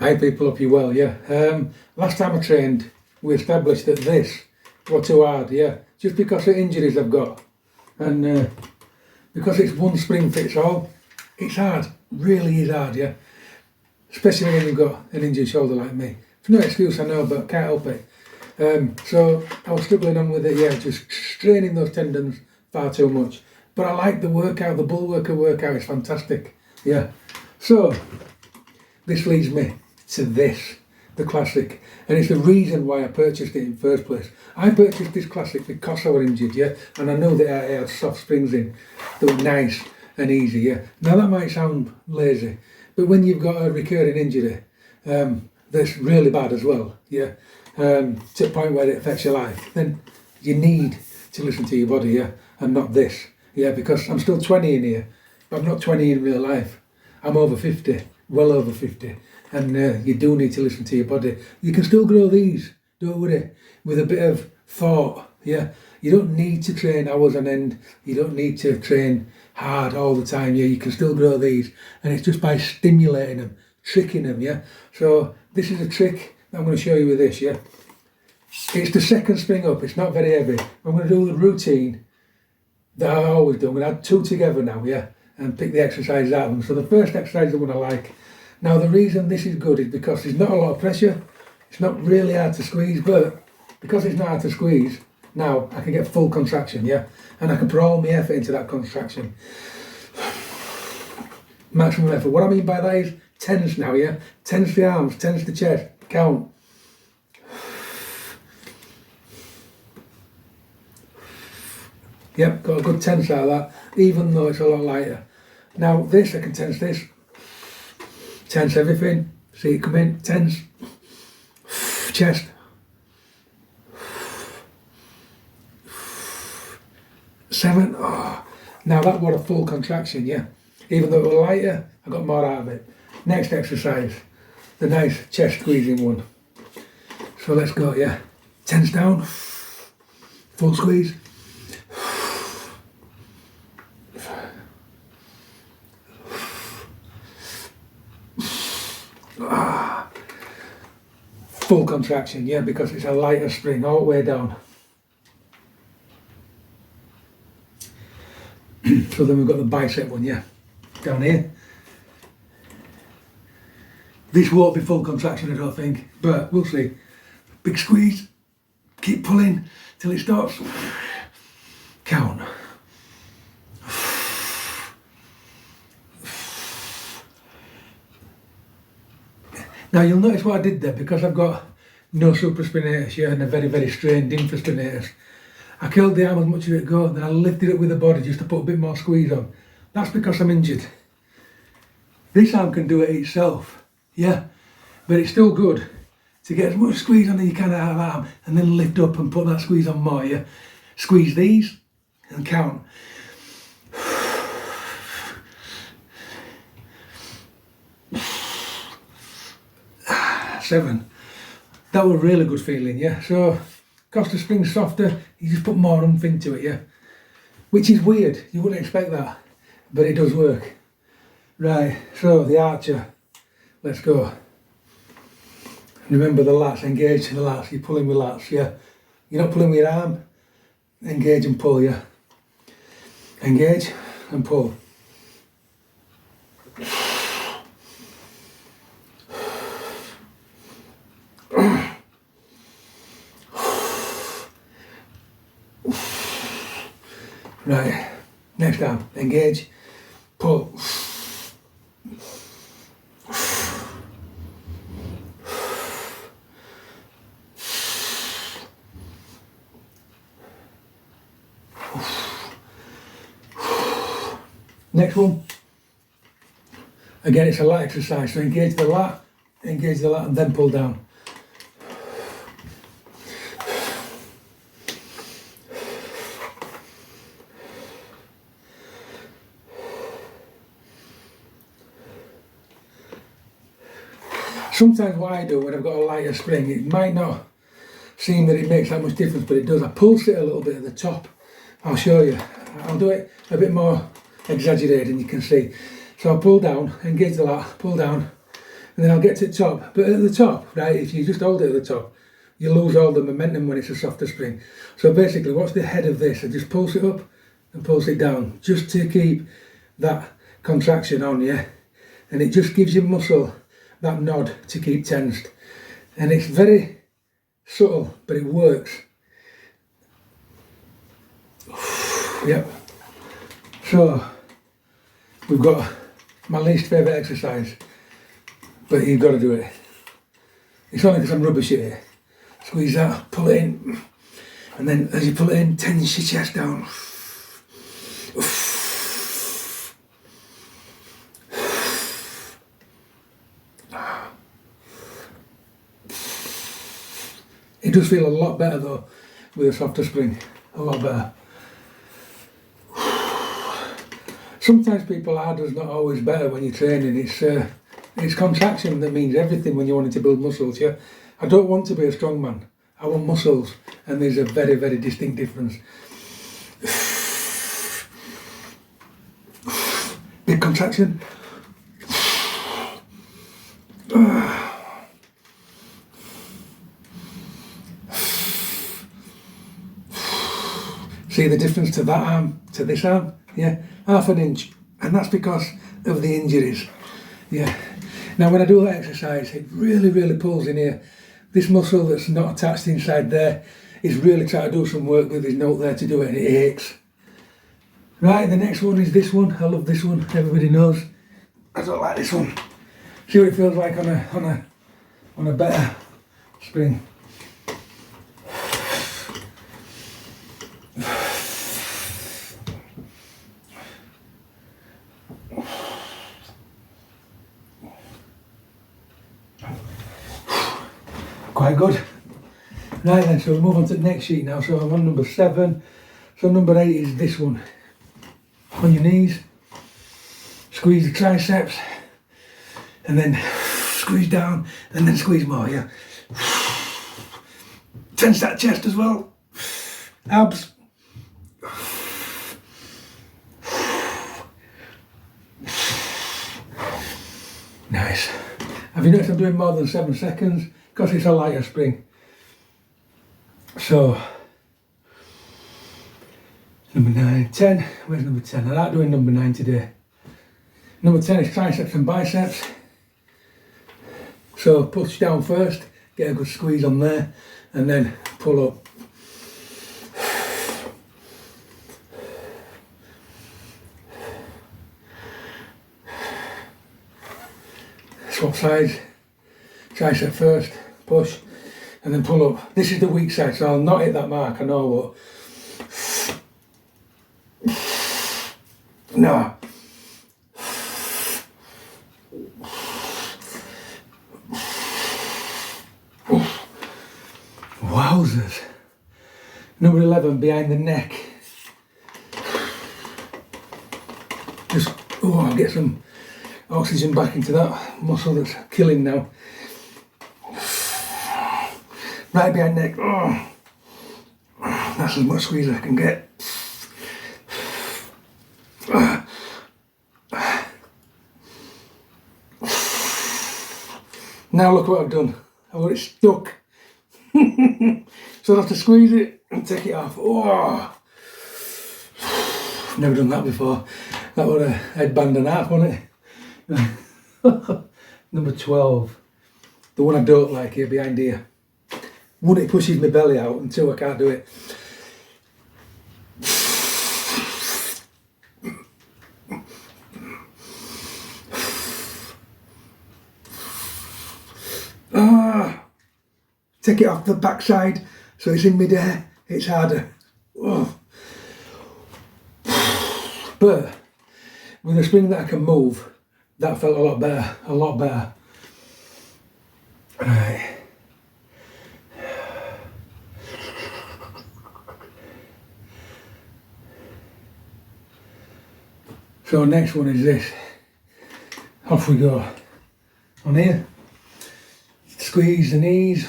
Hi people, hope you're well, yeah. Last time I trained, we established that this was too hard, yeah. Just because of injuries I've got. And because it's one spring fits all, it's hard, really is hard, yeah. Especially when you've got an injured shoulder like me. It's no excuse, I know, but can't help it. So I was struggling on with it, yeah, just straining those tendons far too much. But I like the workout, the Bullworker workout is fantastic, yeah. So, this leads me to this, the Classic, and it's the reason why I purchased it in the first place. I purchased this Classic because I was injured, yeah, and I know that I had soft springs in that were nice and easy, yeah. Now that might sound lazy, but when you've got a recurring injury that's really bad as well, yeah, to the point where it affects your life, then you need to listen to your body, yeah, and not this, yeah, because I'm still 20 in here, but I'm not 20 in real life. I'm over 50, well over 50, and you do need to listen to your body. You can still grow these, don't worry, with a bit of thought, yeah. You don't need to train hours on end, you don't need to train hard all the time, yeah. You can still grow these, and it's just by stimulating them, tricking them, yeah. So this is a trick that I'm going to show you with this, yeah. It's the second spring up, it's not very heavy. I'm going to do the routine that I always do. I'm going to add two together now, yeah, and pick the exercises out of them. So the first exercise is the one I like. Now the reason this is good is because there's not a lot of pressure, it's not really hard to squeeze, but because it's not hard to squeeze, now I can get full contraction, yeah, and I can put all my effort into that contraction. Maximum effort. What I mean by that is tense now, yeah, tense the arms, tense the chest, count. Yep, got a good tense out of that, even though it's a lot lighter. Now this, I can tense this, tense everything, see it come in, tense, chest, seven, oh. Now that was a full contraction, yeah. Even though it was lighter, I got more out of it. Next exercise, the nice chest squeezing one. So let's go, yeah. Tense down, full squeeze. Full contraction, yeah, because it's a lighter spring all the way down. So then we've got the bicep one, yeah, down here. This won't be full contraction, I don't think, but we'll see. Big squeeze, keep pulling till it stops. Count. Now you'll notice what I did there, because I've got no supraspinatus here and a very, very strained infraspinatus. I curled the arm as much as it go, then I lifted it with the body just to put a bit more squeeze on. That's because I'm injured. This arm can do it itself, yeah, but it's still good to get as much squeeze on as you can out of that arm and then lift up and put that squeeze on more, yeah. Squeeze these and count. 7. That was a really good feeling, yeah. So, because the spring's softer, you just put more oomph into it, yeah. Which is weird, you wouldn't expect that, but it does work. Right, so the archer, let's go. Remember the lats, engage the lats, you're pulling with lats, yeah. You're not pulling with your arm, engage and pull, yeah. Engage and pull. Right, next arm, engage, pull. Next one, again it's a lat exercise, so engage the lat, and then pull down. Sometimes what I do when I've got a lighter spring, it might not seem that it makes that much difference, but it does. I pulse it a little bit at the top. I'll show you. I'll do it a bit more exaggerated, and you can see. So I'll pull down, engage the lat, pull down, and then I'll get to the top. But at the top, right, if you just hold it at the top, you lose all the momentum when it's a softer spring. So basically, what's the head of this? I just pulse it up and pulse it down, just to keep that contraction on, yeah? And it just gives your muscle that nod to keep tensed. And it's very subtle, but it works. Yep. So, we've got my least favourite exercise, but you've got to do it. It's only because I'm rubbish at it. Squeeze that, pull it in, and then as you pull it in, tense your chest down. It does feel a lot better though with a softer spring, a lot better. Sometimes people are just not always better when you're training. It's contraction that means everything when you're wanting to build muscles, yeah? I don't want to be a strong man. I want muscles, and there's a very, very distinct difference. Big contraction. See the difference to that arm, to this arm? Yeah, half an inch. And that's because of the injuries. Yeah. Now when I do that exercise, it really, really pulls in here. This muscle that's not attached inside there is really trying to do some work, but there's no there to do it, and it aches. Right, the next one is this one. I love this one, everybody knows. I don't like this one. See what it feels like on a better spring. Quite good. Right then, so we'll move on to the next sheet now. So I'm on number 7. So number 8 is this one. On your knees, squeeze the triceps, and then squeeze down, and then squeeze more, yeah. Tense that chest as well. Abs. Nice. Have you noticed I'm doing more than 7 seconds? Because it's a lighter spring. So, number 9, 10. Where's number 10? I'm not doing number 9 today. Number 10 is triceps and biceps. So push down first, get a good squeeze on there, and then pull up. Swap sides. Tricep first, push, and then pull up. This is the weak side, so I'll not hit that mark, I know, but no. Wowzers. Number 11, behind the neck. Just, I'll get some oxygen back into that muscle that's killing now. Right behind neck. Oh, that's as much squeeze as I can get. Now look what I've done. I've got it stuck. So I have to squeeze it and take it off. Oh, never done that before. That was a headband and a half, wasn't it? Number 12. The one I don't like here, behind here. One, it pushes my belly out, and 2, I can't do it. Take it off the backside, so it's in mid-air, it's harder. Oh. But with a spring that I can move, that felt a lot better, a lot better. Right. So next one is this. Off we go. On here, squeeze the knees.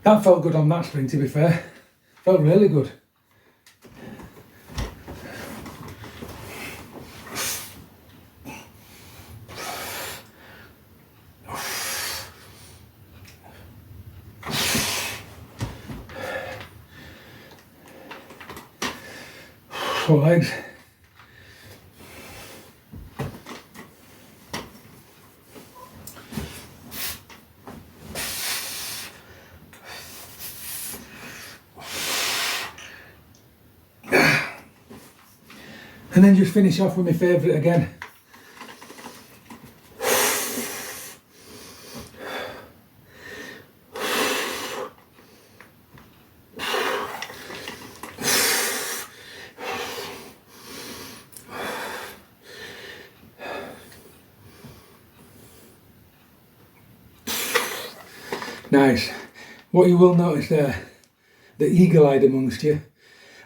That felt good on that spring, to be fair. Felt really good. So legs. And then just finish off with my favourite again. Nice. What you will notice there, the eagle-eyed amongst you,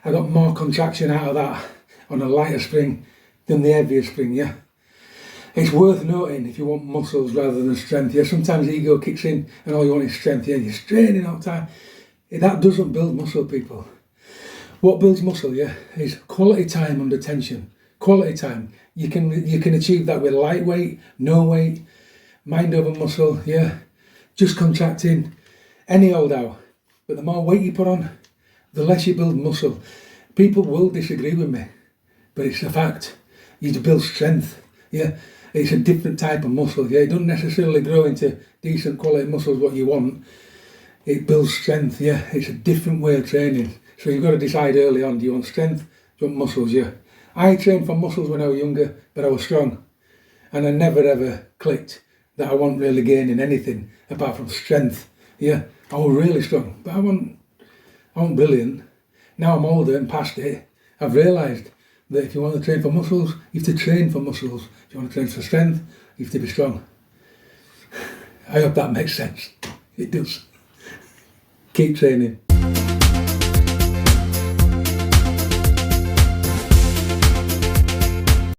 I got more contraction out of that on a lighter spring than the heavier spring, yeah. It's worth noting if you want muscles rather than strength, yeah. Sometimes ego kicks in and all you want is strength, yeah. You're straining all the time. That doesn't build muscle, people. What builds muscle, yeah, is quality time under tension. Quality time. You can achieve that with lightweight, no weight, mind over muscle, yeah. Just contracting, any old how. But the more weight you put on, the less you build muscle. People will disagree with me, but it's a fact. You build strength, yeah. It's a different type of muscle, yeah. It doesn't necessarily grow into decent quality muscles what you want. It builds strength, yeah. It's a different way of training. So you've got to decide early on, do you want strength, do you want muscles, yeah. I trained for muscles when I was younger, but I was strong. And I never ever clicked that I wasn't really gaining anything apart from strength, yeah. I was really strong, but I wasn't brilliant. Now I'm older and past it, I've realised that if you want to train for muscles, you have to train for muscles. If you want to train for strength, you have to be strong. I hope that makes sense. It does. Keep training.